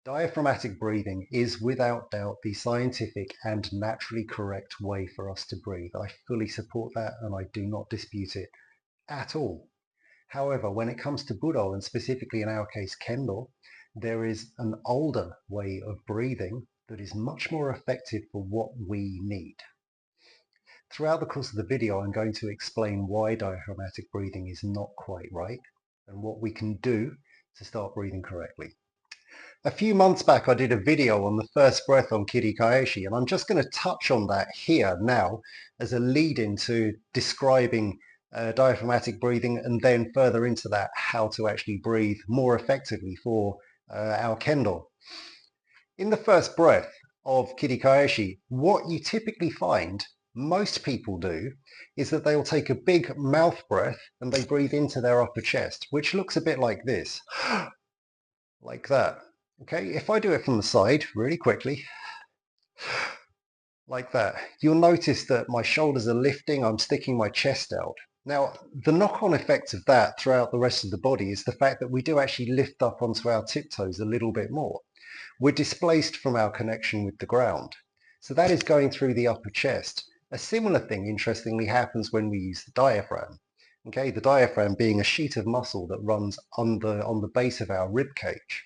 Diaphragmatic breathing is without doubt the scientific and naturally correct way for us to breathe. I fully support that and I do not dispute it at all. However, when it comes to Budo, and specifically in our case Kendo, there is an older way of breathing that is much more effective for what we need. Throughout the course of the video, I'm going to explain why diaphragmatic breathing is not quite right and what we can do to start breathing correctly. A few months back I did a video on the first breath on Kirikaeshi, and I'm just going to touch on that here now as a lead into describing diaphragmatic breathing, and then further into that how to actually breathe more effectively for our Kendo. In the first breath of Kirikaeshi, what you typically find most people do is that they'll take a big mouth breath and they breathe into their upper chest, which looks a bit like this, like that. Okay, if I do it from the side really quickly, like that, you'll notice that my shoulders are lifting, I'm sticking my chest out. Now, the knock-on effect of that throughout the rest of the body is the fact that we do actually lift up onto our tiptoes a little bit more. We're displaced from our connection with the ground. So that is going through the upper chest. A similar thing, interestingly, happens when we use the diaphragm. Okay, the diaphragm being a sheet of muscle that runs on the base of our rib cage.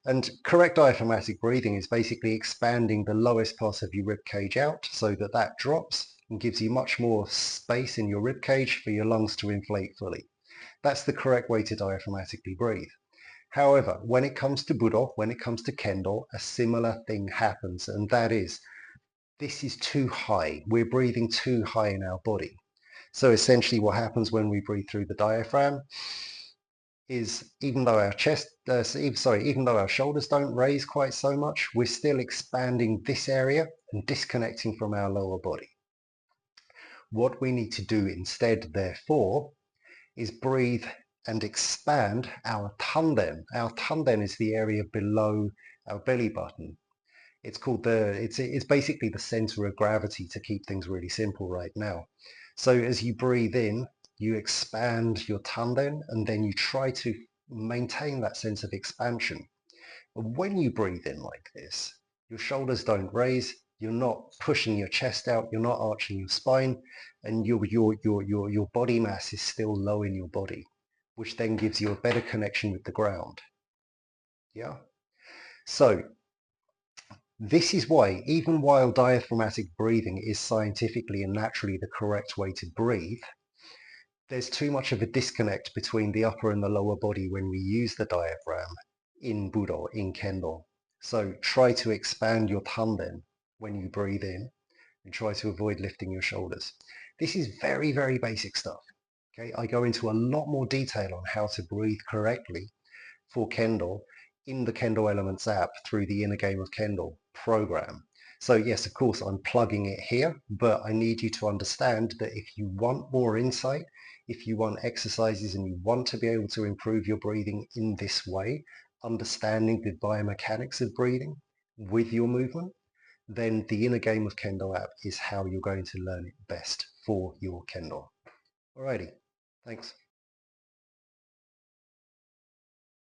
And correct diaphragmatic breathing is basically expanding the lowest part of your rib cage out so that that drops and gives you much more space in your rib cage for your lungs to inflate fully. That's the correct way to diaphragmatically breathe. However, when it comes to Budo, when it comes to Kendo, a similar thing happens, and that is, this is too high. We're breathing too high in our body. So essentially what happens when we breathe through the diaphragm is even though our shoulders don't raise quite so much, we're still expanding this area and disconnecting from our lower body. What we need to do instead, therefore, is breathe and expand our tanden. Our tanden is the area below our belly button. It's basically the center of gravity, to keep things really simple right now. So as you breathe in, you expand your tanden and then you try to maintain that sense of expansion. And when you breathe in like this, your shoulders don't raise, you're not pushing your chest out, you're not arching your spine, and your body mass is still low in your body, which then gives you a better connection with the ground. Yeah. So this is why, even while diaphragmatic breathing is scientifically and naturally the correct way to breathe, there's too much of a disconnect between the upper and the lower body when we use the diaphragm in Budo, in Kendo. So try to expand your tanden when you breathe in and try to avoid lifting your shoulders. This is very, very basic stuff. Okay, I go into a lot more detail on how to breathe correctly for Kendo in the Kendo Elements app through the Inner Game of Kendo program. So yes, of course, I'm plugging it here, but I need you to understand that if you want more insight, if you want exercises and you want to be able to improve your breathing in this way, understanding the biomechanics of breathing with your movement, then the Inner Game of Kendo app is how you're going to learn it best for your Kendo. Alrighty, thanks.